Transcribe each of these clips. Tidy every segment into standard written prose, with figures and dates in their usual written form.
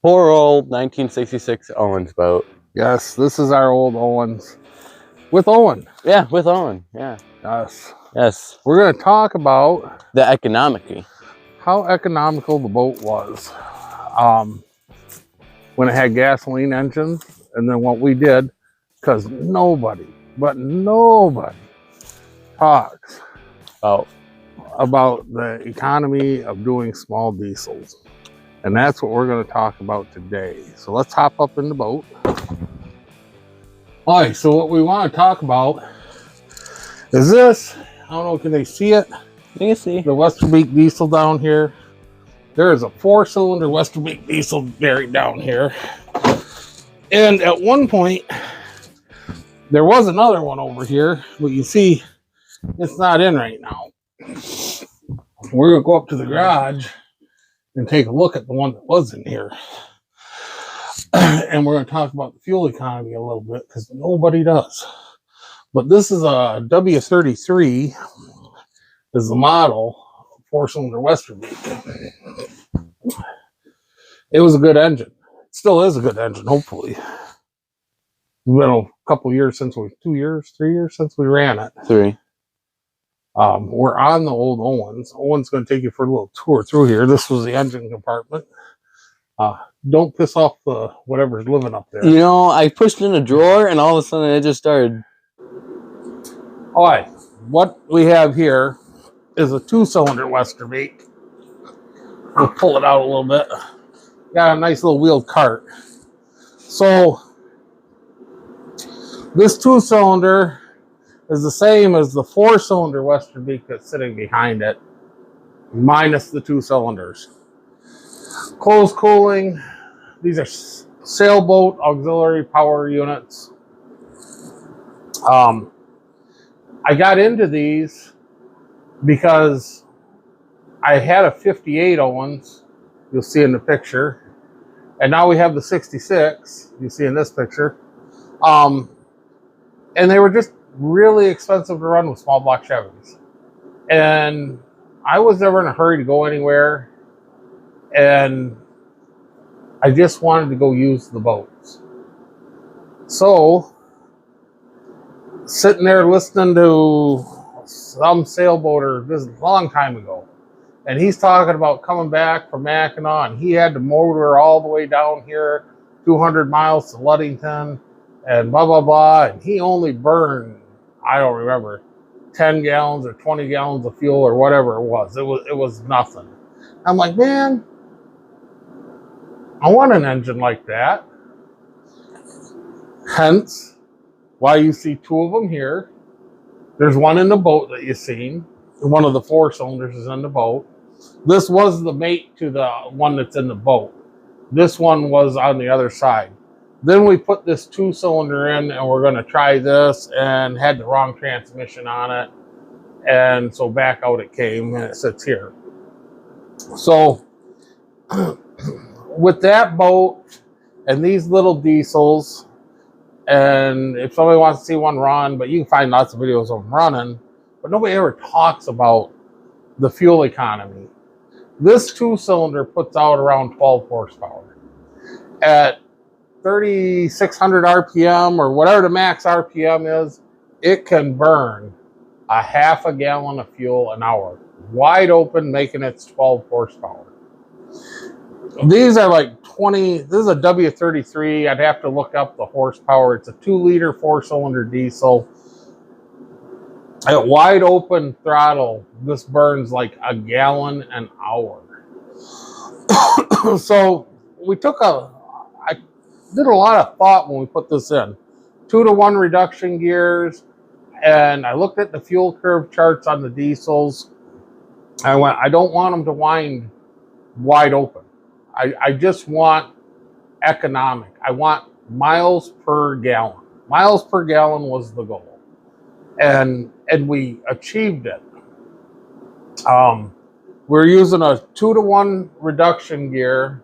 Poor old 1966 Owens boat. Yes, this is our old Owens. With Owen. Yeah, with Owen. Yeah. Yes. Yes. We're going to talk about the economic. How economical the boat was when it had gasoline engines, and then what we did, because nobody talks about the economy of doing small diesels. And that's what we're going to talk about today. So let's hop up in the boat. All right, so what we want to talk about is this. I don't know, can they see it? You can see the Westerbeek diesel down here. There is a 4-cylinder Westerbeek diesel buried down here. And at one point, there was another one over here, but you see, it's not in right now. We're going to go up to the garage and take a look at the one that was in here. And we're going to talk about the fuel economy a little bit, because nobody does. But this is a W33, is the model, 4-cylinder Westerbeek. It was a good engine. It still is a good engine, hopefully. It's been a couple years since 3 years since we ran it. 3. We're on the old Owens. Owen's going to take you for a little tour through here. This was the engine compartment. Don't piss off the whatever's living up there. You know, I pushed in a drawer and all of a sudden it just started. All right, what we have here is a 2-cylinder Westerbeek. We'll pull it out a little bit. Got a nice little wheeled cart. So this 2-cylinder is the same as the 4-cylinder Westerbeek that's sitting behind it, minus the 2 cylinders. Closed cooling. These are sailboat auxiliary power units. I got into these because I had a 58 Owens, you'll see in the picture, and now we have the 66, you see in this picture. And they were just really expensive to run with small block Chevys. And I was never in a hurry to go anywhere, and I just wanted to go use the boats. So, sitting there listening to some sailboater, this is a long time ago, and he's talking about coming back from Mackinac, and he had to motor all the way down here, 200 miles to Ludington, and blah, blah, blah, and he only burned, I don't remember, 10 gallons or 20 gallons of fuel or whatever it was. It was nothing. I'm like, man, I want an engine like that. Hence, why you see 2 of them here. There's one in the boat that you've seen. One of the 4 cylinders is in the boat. This was the mate to the one that's in the boat. This one was on the other side. Then we put this 2-cylinder in, and we're going to try this, and had the wrong transmission on it. And so back out it came, and it sits here. So with that boat and these little diesels, and if somebody wants to see one run, but you can find lots of videos of them running, but nobody ever talks about the fuel economy. This 2-cylinder puts out around 12 horsepower. At 3,600 RPM or whatever the max RPM is, it can burn a half a gallon of fuel an hour, wide open, making its 12 horsepower. These are like 20, this is a W33. I'd have to look up the horsepower. It's a 2-liter 4-cylinder diesel. At wide open throttle, this burns like a gallon an hour. So I did a lot of thought when we put this in. 2-to-1 reduction gears, and I looked at the fuel curve charts on the diesels. I went, I don't want them to wind wide open. I just want economic. I want miles per gallon. Miles per gallon was the goal. And we achieved it. We're using a 2-to-1 reduction gear,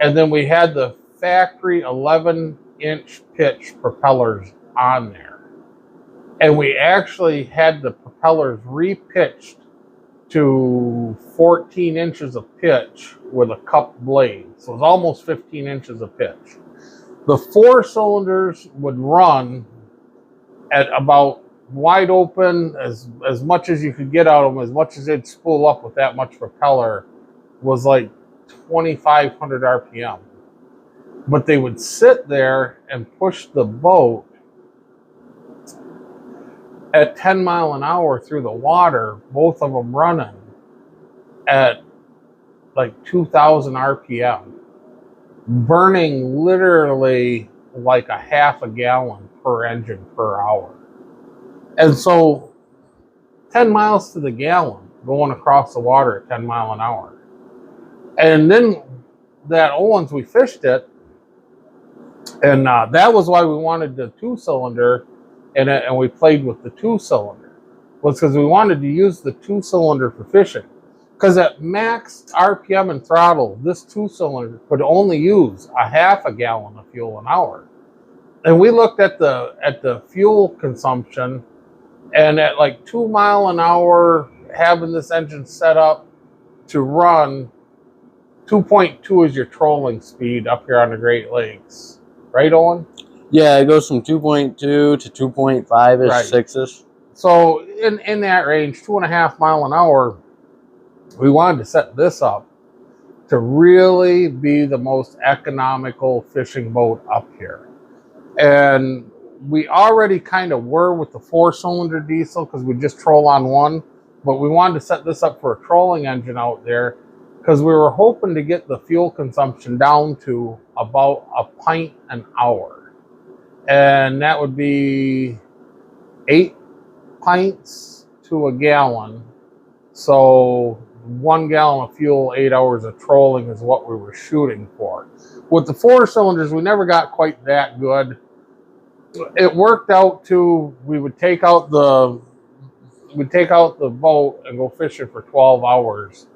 and then we had the factory 11-inch pitch propellers on there. And we actually had the propellers repitched to 14 inches of pitch with a cupped blade. So it's almost 15 inches of pitch. The 4 cylinders would run at about wide open, as much as you could get out of them, as much as they'd spool up with that much propeller, was like 2,500 RPM. But they would sit there and push the boat at 10 mile an hour through the water, both of them running at like 2,000 RPM, burning literally like a half a gallon per engine per hour. And so 10 miles to the gallon going across the water at 10 mile an hour. And then that Owens, we fished it, and that was why we wanted the 2-cylinder, and we played with the 2-cylinder. Was because we wanted to use the 2-cylinder for fishing. Because at max RPM and throttle, this 2-cylinder could only use a half a gallon of fuel an hour. And we looked at the fuel consumption, and at like 2 mile an hour, having this engine set up to run, 2.2 is your trolling speed up here on the Great Lakes. Right, Owen? Yeah, it goes from 2.2 to 2.5-ish, Right. 6-ish. So in that range, 2.5 mile an hour, we wanted to set this up to really be the most economical fishing boat up here. And we already kind of were with the 4-cylinder diesel because we just troll on one, but we wanted to set this up for a trolling engine out there because we were hoping to get the fuel consumption down to about a pint an hour. And that would be 8 pints to a gallon. So 1 gallon of fuel, 8 hours of trolling is what we were shooting for. With the 4 cylinders, we never got quite that good. It worked out to, we would take out the boat and go fishing for 12 hours.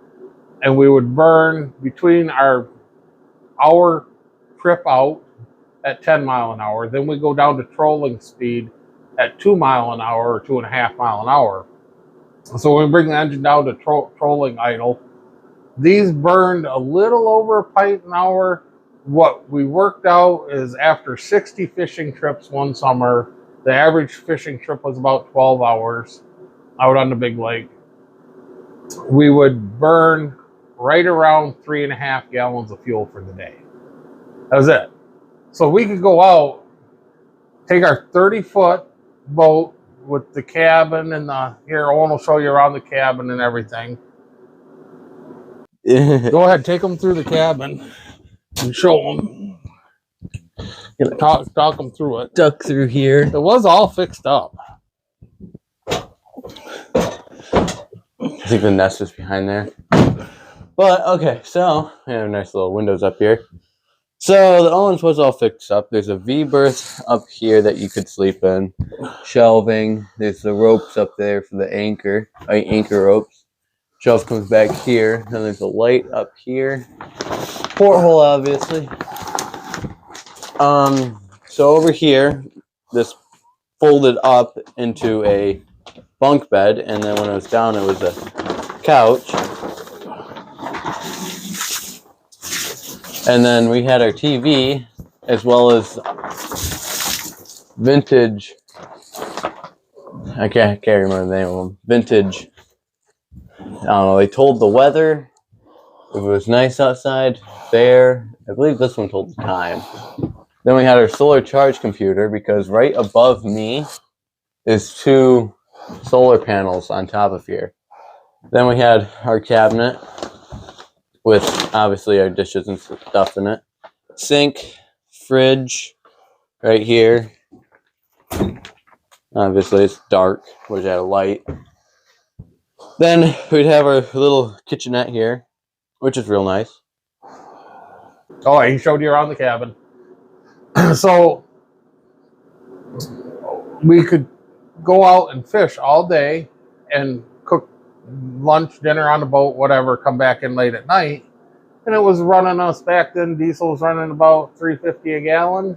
And we would burn between our hour trip out at 10 mile an hour. Then we go down to trolling speed at 2 mile an hour or 2.5 mile an hour. So when we bring the engine down to trolling idle, these burned a little over a pint an hour. What we worked out is after 60 fishing trips one summer, the average fishing trip was about 12 hours out on the big lake. We would burn right around 3.5 gallons of fuel for the day. That was it. So we could go out, take our 30-foot boat with the cabin and here, Owen will show you around the cabin and everything. Go ahead, take them through the cabin and show them. Talk them through it. Duck through here. It was all fixed up. I think the nest is behind there. But, okay, so we have nice little windows up here. So the Owens was all fixed up. There's a V-berth up here that you could sleep in. Shelving. There's the ropes up there for the anchor ropes. Shelf comes back here. Then there's a light up here. Porthole, obviously. So over here, this folded up into a bunk bed, and then when it was down, it was a couch. And then we had our TV, as well as vintage, I can't remember the name of them, vintage, I don't know, they told the weather, if it was nice outside, fair, I believe this one told the time. Then we had our solar charge computer, because right above me is 2 solar panels on top of here. Then we had our cabinet, with obviously our dishes and stuff in it. Sink, fridge, right here. Obviously it's dark, which had a light. Then we'd have our little kitchenette here, which is real nice. Oh, he showed you around the cabin. So we could go out and fish all day and cook lunch, dinner on the boat, whatever, come back in late at night. And it was running us back then, diesel was running about $3.50 a gallon.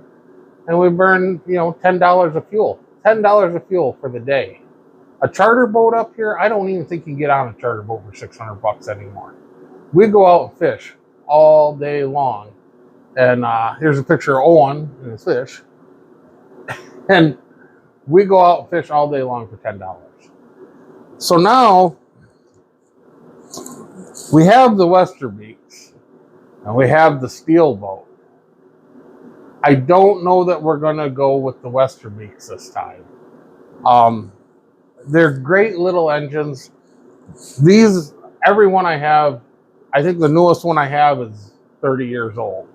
And we burned, $10 of fuel. $10 of fuel for the day. A charter boat up here, I don't even think you can get on a charter boat for $600 anymore. We go out and fish all day long. And here's a picture of Owen and his fish. And we go out and fish all day long for $10. So now we have the Westerbeeks and we have the steel boat. I don't know that we're going to go with the Westerbeeks this time. They're great little engines. Every one I have, I think the newest one I have is 30 years old.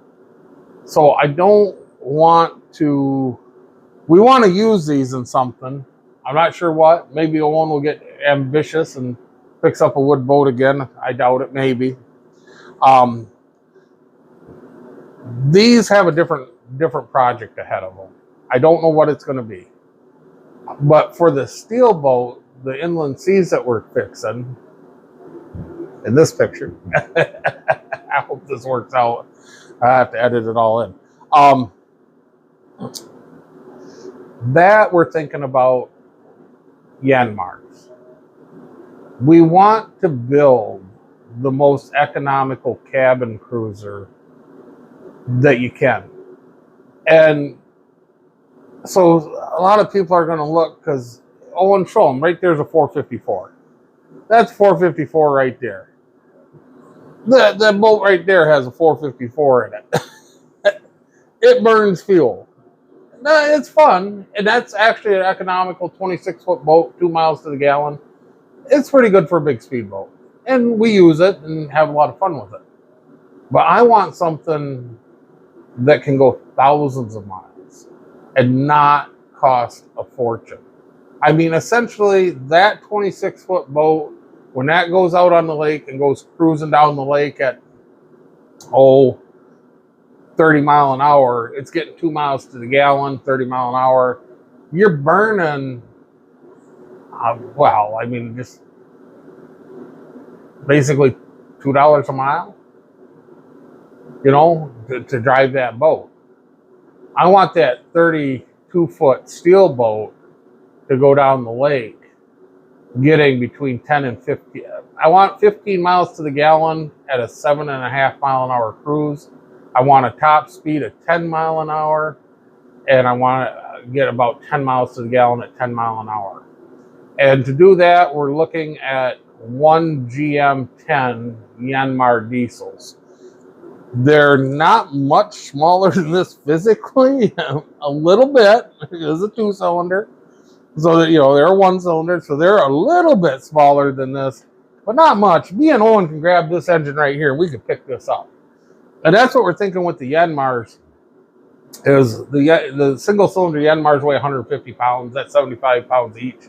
So I don't want to, we want to use these in something. I'm not sure what. Maybe Owen will get ambitious and picks up a wood boat again. I doubt it, maybe. These have a different project ahead of them. I don't know what it's going to be. But for the steel boat, the inland seas that we're fixing, in this picture, I hope this works out. I have to edit it all in. That we're thinking about Yanmars. We want to build the most economical cabin cruiser that you can. And so a lot of people are going to look, because Owen, show them, right there's a 454. That's 454 right there. That boat right there has a 454 in it. It burns fuel. It's fun, and that's actually an economical 26-foot boat, 2 miles to the gallon. It's pretty good for a big speedboat, and we use it and have a lot of fun with it. But I want something that can go thousands of miles and not cost a fortune. I mean, essentially, that 26-foot boat, when that goes out on the lake and goes cruising down the lake at, 30 mile an hour, it's getting 2 miles to the gallon, 30 mile an hour. You're burning, just basically $2 a mile, to drive that boat. I want that 32-foot steel boat to go down the lake, getting between 10 and 50. I want 15 miles to the gallon at a 7.5 mile an hour cruise. I want a top speed of 10 mile an hour, and I want to get about 10 miles to the gallon at 10 mile an hour. And to do that, we're looking at 1 GM10 Yanmar diesels. They're not much smaller than this physically, a little bit. It is a 2-cylinder. So that, they're a 1-cylinder, so they're a little bit smaller than this, but not much. Me and Owen can grab this engine right here, and we can pick this up. And that's what we're thinking with the Yanmars, is the single-cylinder Yanmars weigh 150 pounds. That's 75 pounds each.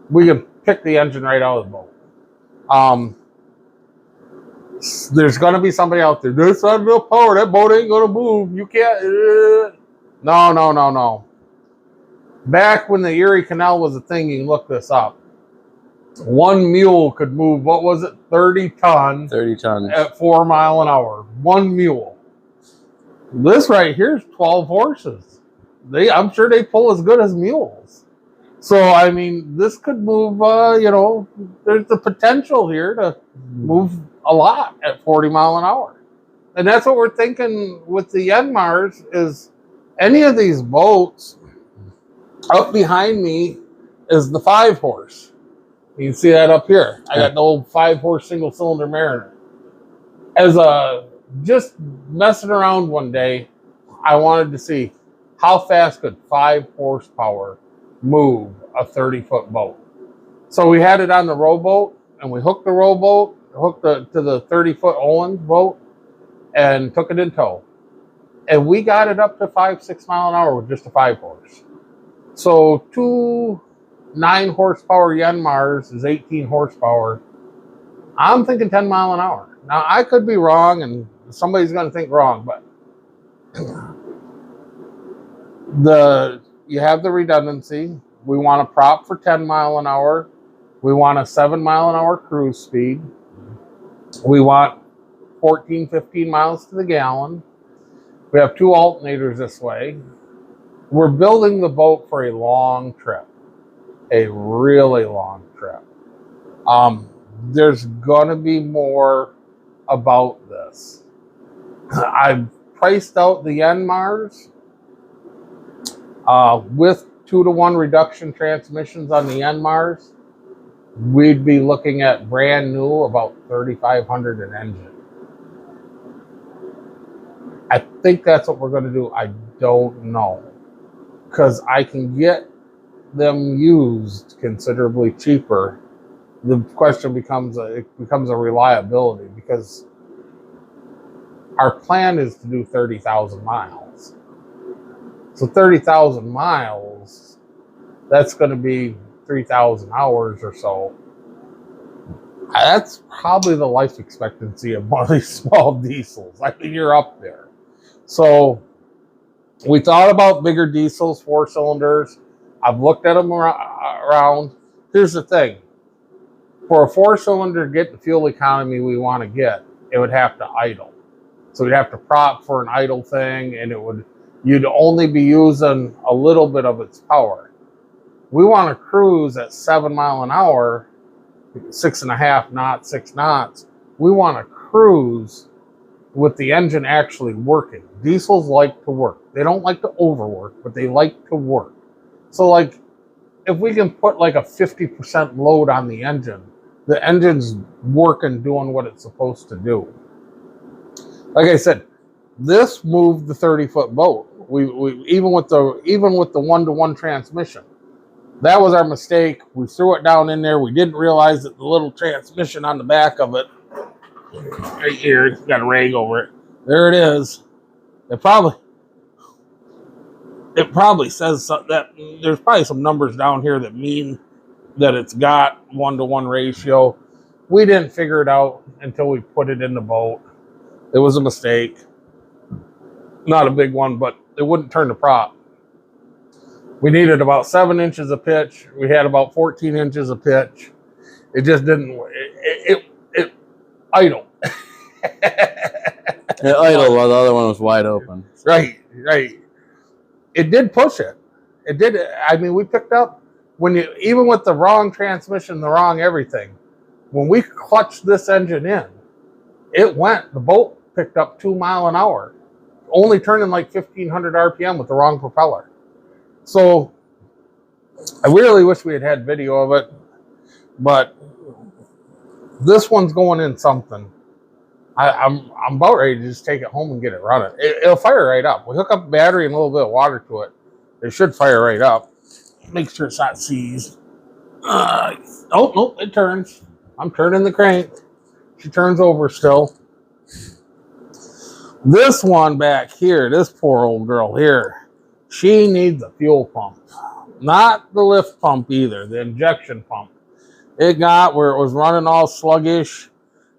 We can pick the engine right out of the boat. There's going to be somebody out there, there's not enough power, that boat ain't going to move. You can't. No. Back when the Erie Canal was a thing, you can look this up. One mule could move, 30 tons? 30 tons. At 4 mile an hour. One mule. This right here is 12 horses. I'm sure they pull as good as mules. So, I mean, this could move, there's the potential here to move a lot at 40 mile an hour. And that's what we're thinking with the Yanmars, is any of these boats. Up behind me is the 5-horse. You can see that up here. I got the old 5-horse single-cylinder Mariner. Just messing around one day, I wanted to see how fast could 5 horsepower move a 30-foot boat. So we had it on the rowboat, and we hooked the rowboat, to the 30-foot Owen boat, and took it in tow. And we got it up to 5-6 mile an hour with just a 5-horse. So 2 9-horsepower Yanmars is 18 horsepower. I'm thinking 10 mile an hour. Now, I could be wrong, and somebody's going to think wrong, but you have the redundancy. We want a prop for 10 mile an hour. We want a 7 mile an hour cruise speed. We want 14, 15 miles to the gallon. We have 2 alternators this way. We're building the boat for a long trip. a really long trip. There's going to be more about this. I've priced out the Yanmars with 2-to-1 reduction transmissions on the Yanmars. We'd be looking at brand new about $3,500 an engine. I think that's what we're going to do. I don't know, because I can get them used considerably cheaper. The question becomes a reliability, because our plan is to do 30,000 miles. So 30,000 miles, that's going to be 3,000 hours or so. That's probably the life expectancy of one of these small diesels. I mean, you're up there. So we thought about bigger diesels, 4 cylinders. I've looked at them around. Here's the thing. For a 4-cylinder to get the fuel economy we want to get, it would have to idle. So we'd have to prop for an idle thing, and you'd only be using a little bit of its power. We want to cruise at 7 miles an hour, 6.5 knots, 6 knots. We want to cruise with the engine actually working. Diesels like to work. They don't like to overwork, but they like to work. So like, if we can put like a 50% load on the engine's working, doing what it's supposed to do. Like I said, this moved the 30-foot boat. We even with the 1-to-1 transmission. That was our mistake. We threw it down in there. We didn't realize that the little transmission on the back of it, right here, it's got a rag over it. There it is. It probably says that there's probably some numbers down here that mean that it's got 1-to-1 ratio. We didn't figure it out until we put it in the boat. It was a mistake. Not a big one, but it wouldn't turn the prop. We needed about 7 inches of pitch. We had about 14 inches of pitch. It just didn't. It idled. It idled while the other one was wide open. Right. It did push it. It did. I mean, we picked up even with the wrong transmission, the wrong everything. When we clutched this engine in, the boat picked up 2 miles an hour, only turning like 1,500 RPM with the wrong propeller. So I really wish we had video of it, but this one's going in something. I'm about ready to just take it home and get it running. It'll fire right up. We hook up a battery and a little bit of water to it. It should fire right up. Make sure it's not seized. Oh, nope, it turns. I'm turning the crank. She turns over still. This one back here, this poor old girl here, she needs a fuel pump. Not the lift pump either, the injection pump. It got where it was running all sluggish,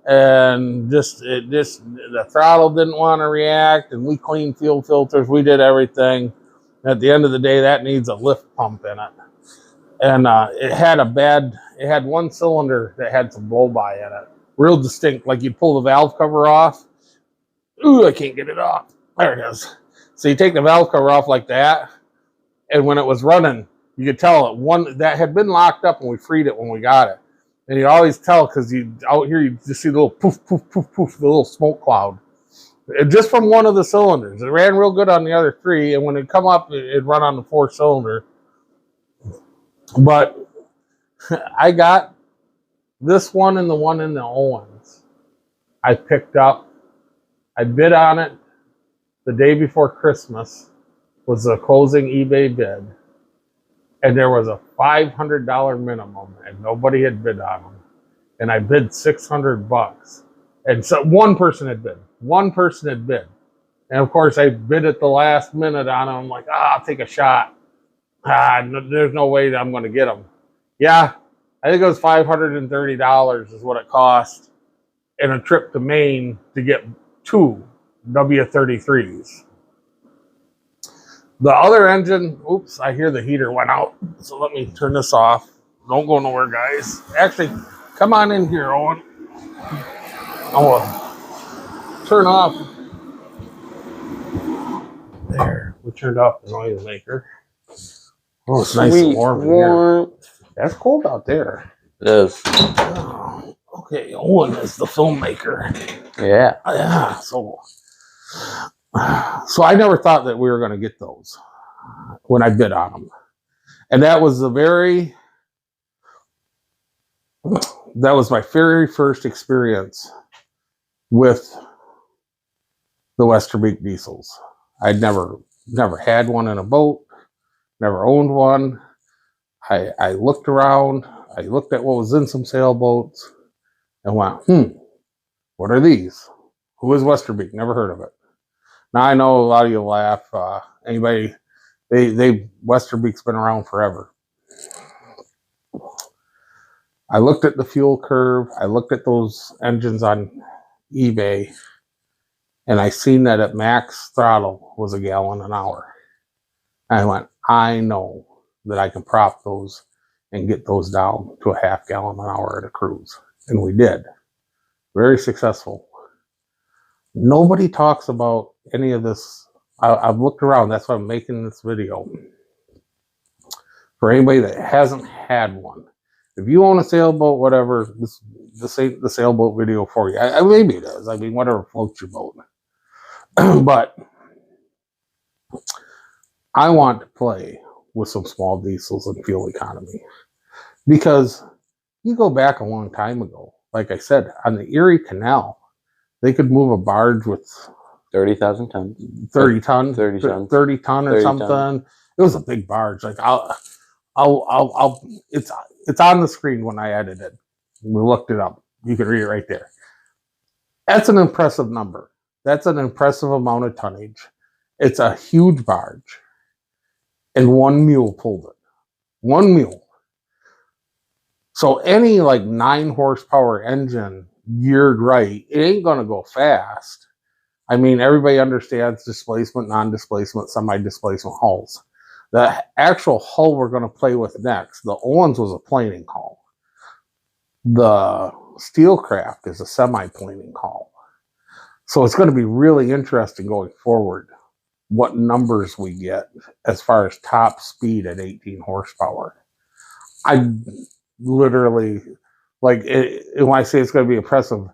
and the throttle didn't want to react, and we cleaned fuel filters, we did everything. At the end of the day, that needs a lift pump in it. And it had 1 cylinder that had some blow-by in it. Real distinct, like you'd pull the valve cover off. Ooh, I can't get it off. There it is. So you take the valve cover off like that, and when it was running, you could tell that had been locked up, and we freed it when we got it. And you always tell, because out here you just see the little poof, poof, poof, poof, the little smoke cloud. Just from one of the cylinders. It ran real good on the other 3, and when it come up, it'd run on the 4-cylinder. But I got this one and the one in the Owens. I picked up. I bid on it the day before Christmas, was the closing eBay bid. And there was a $500 minimum, and nobody had bid on them. And I bid $600. And so one person had bid. And of course, I bid at the last minute on them. I'm like, I'll take a shot. There's no way that I'm going to get them. Yeah, I think it was $530 is what it cost in a trip to Maine to get 2 W33s. The other engine, oops, I hear the heater went out. So let me turn this off. Don't go nowhere, guys. Actually, come on in here, Owen. I will turn off. There, we turned off the noise maker. Oh, it's nice and warm in here. That's cold out there. It is. Oh, okay, Owen is the filmmaker. Yeah. Yeah, so I never thought that we were going to get those when I bid on them. And that was my very first experience with the Westerbeek diesels. I'd never had one in a boat, never owned one. I looked around, I looked at what was in some sailboats and went, what are these? Who is Westerbeek? Never heard of it. Now I know a lot of you laugh. Westerbeek's been around forever. I looked at the fuel curve. I looked at those engines on eBay, and I seen that at max throttle was 1 gallon an hour. And I went, I know that I can prop those and get those down to a 0.5 gallon an hour at a cruise. And we did. Very successful. Nobody talks about any of this. I've looked around. That's why I'm making this video. For anybody that hasn't had one, if you own a sailboat, whatever, this ain't the sailboat video for you. Maybe it is. I mean, whatever floats your boat. But I want to play with some small diesels and fuel economy. Because you go back a long time ago, like I said, on the Erie Canal, they could move a barge with 30,000 tons. 30 ton, 30 tons. 30 ton or 30 something. ton. It was a big barge. Like it's on the screen when I edited. We looked it up. You can read it right there. That's an impressive number. That's an impressive amount of tonnage. It's a huge barge. And one mule pulled it. One mule. So any like 9 horsepower engine geared right, it ain't going to go fast. I mean, everybody understands displacement, non-displacement, semi-displacement hulls. The actual hull we're going to play with next, the Owens was a planing hull. The Steelcraft is a semi-planing hull. So it's going to be really interesting going forward what numbers we get as far as top speed at 18 horsepower. I literally, like, when I say it's going to be impressive,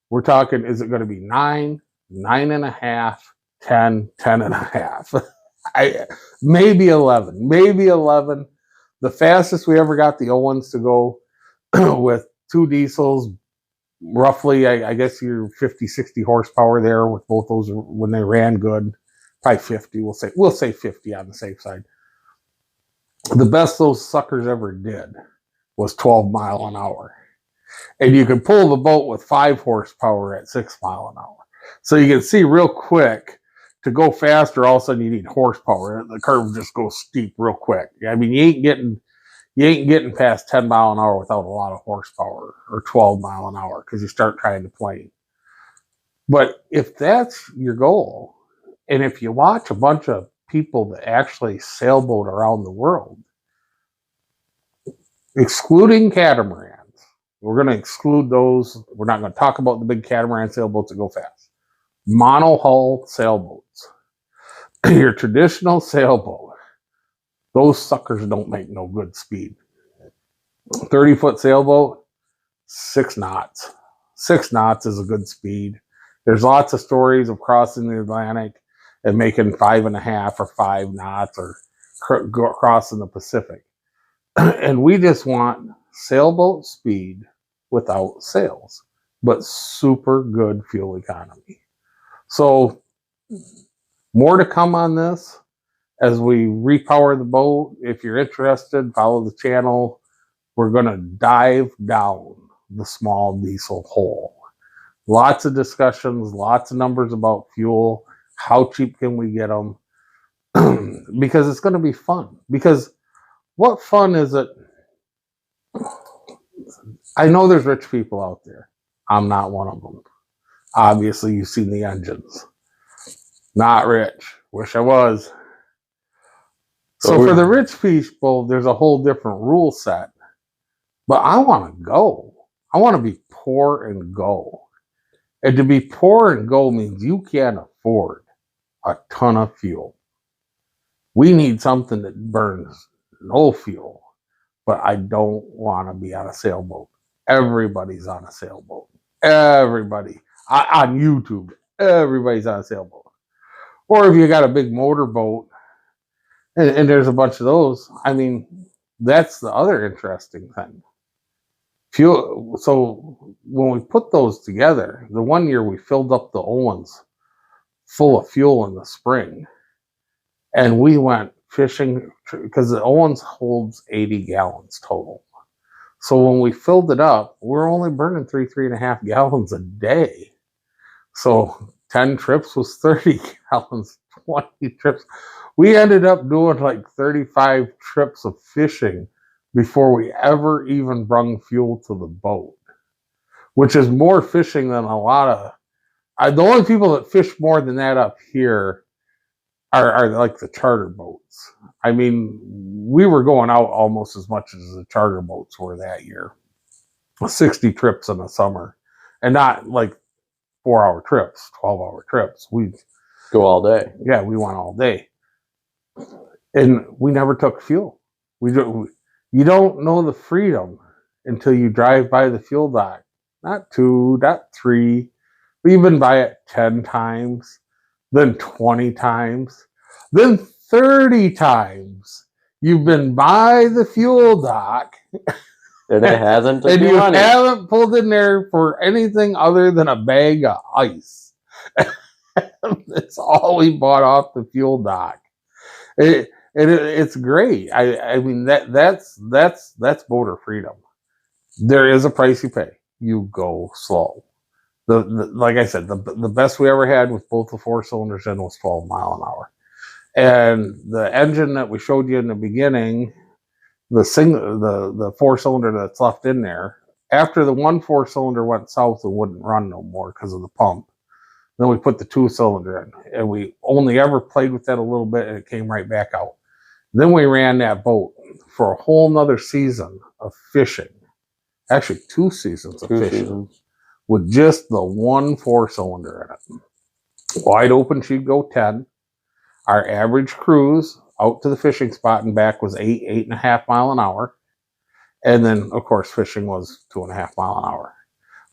we're talking, is it going to be 9, 9.5, 10, 10.5? Maybe 11. Maybe 11. The fastest we ever got the Owens to go with 2 diesels, roughly, I guess you're 50, 60 horsepower there with both those when they ran good. Probably 50, we'll say 50 on the safe side. The best those suckers ever did was 12 mile an hour. And you can pull the boat with 5 horsepower at 6 mile an hour. So you can see real quick, to go faster, all of a sudden you need horsepower. The curve just goes steep real quick. I mean, you ain't getting past 10 mile an hour without a lot of horsepower, or 12 mile an hour, because you start trying to plane. But if that's your goal, and if you watch a bunch of people that actually sailboat around the world, excluding catamarans, we're going to exclude those. We're not going to talk about the big catamaran sailboats that go fast. Monohull sailboats. Your traditional sailboat, those suckers don't make no good speed. 30-foot sailboat, 6 knots. 6 knots is a good speed. There's lots of stories of crossing the Atlantic and making 5.5 or 5 knots, or crossing the Pacific. And we just want sailboat speed without sails, but super good fuel economy. So more to come on this as we repower the boat. If you're interested, follow the channel. We're going to dive down the small diesel hole. Lots of discussions, lots of numbers about fuel. How cheap can we get them? Because it's going to be fun. Because what fun is it? I know there's rich people out there. I'm not one of them. Obviously, you've seen the engines. Not rich. Wish I was. So for the rich people, there's a whole different rule set. But I want to go. I want to be poor and go. And to be poor and go means you can't afford a ton of fuel. We need something that burns no fuel, but I don't want to be on a sailboat. Everybody's on a sailboat. Everybody on YouTube, everybody's on a sailboat. Or if you got a big motorboat, and there's a bunch of those. I mean, that's the other interesting thing. Fuel. So when we put those together, the one year we filled up the Owens full of fuel in the spring, and we went fishing because the Owens holds 80 gallons total. So when we filled it up, we're only burning 3.5 gallons a day. So 10 trips was 30 gallons, 20 trips. We ended up doing like 35 trips of fishing before we ever even brung fuel to the boat, which is more fishing than a lot of. The only people that fish more than that up here are like the charter boats. I mean, we were going out almost as much as the charter boats were that year. 60 trips in the summer, and not like 4-hour trips, 12-hour trips. We Go all day. Yeah, we went all day, and we never took fuel. You don't know the freedom until you drive by the fuel dock. Not 2, not 3. We've been by it 10 times, then 20 times, then 30 times. You've been by the fuel dock, And it hasn't took and your you money. haven't pulled in there for anything other than a bag of ice. That's all we bought off the fuel dock. It's great. I mean that's boater freedom. There is a price you pay. You go slow. Like I said, the best we ever had with both the 4 cylinders in was 12 mile an hour. And the engine that we showed you in the beginning, the 4 cylinder that's left in there, after the 1 4 cylinder went south and wouldn't run no more because of the pump, then we put the 2 cylinder in, and we only ever played with that a little bit, and it came right back out. Then we ran that boat for a whole nother season of fishing. Actually, 2 seasons of fishing with just the 1 4 cylinder in it. Wide open, she'd go 10. Our average cruise out to the fishing spot and back was 8.5 mile an hour. And then, of course, fishing was 2.5 mile an hour.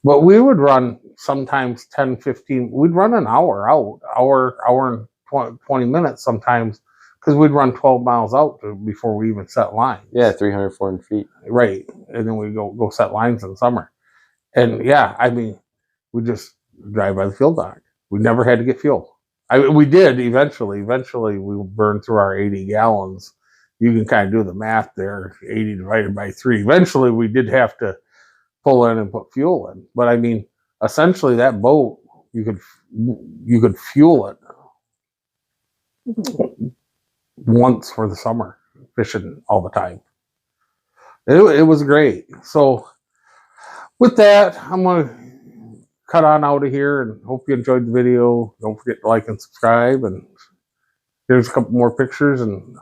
But we would run sometimes 10, 15. We'd run an hour out, hour and 20 minutes sometimes, because we'd run 12 miles out before we even set lines. Yeah, 300, 400 feet. Right. And then we go set lines in the summer. And yeah, I mean, we just drive by the fuel dock. We never had to get fuel. We did eventually. Eventually, we burned through our 80 gallons. You can kind of do the math there, 80 divided by 3. Eventually, we did have to pull in and put fuel in. But I mean, essentially, that boat, you could fuel it once for the summer, fishing all the time. It was great. So with that, I'm going to cut on out of here and hope you enjoyed the video. Don't forget to like and subscribe. And here's a couple more pictures. And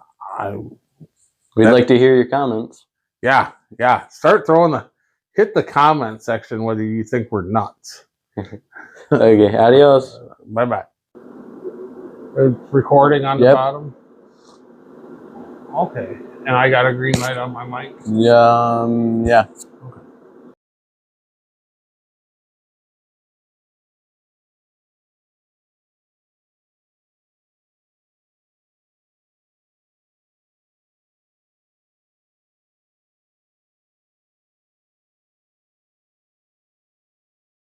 We'd like to hear your comments. Yeah. Start hit the comment section whether you think we're nuts. Okay, adios. Bye-bye. It's recording on the bottom. Okay. And I got a green light on my mic. Yeah.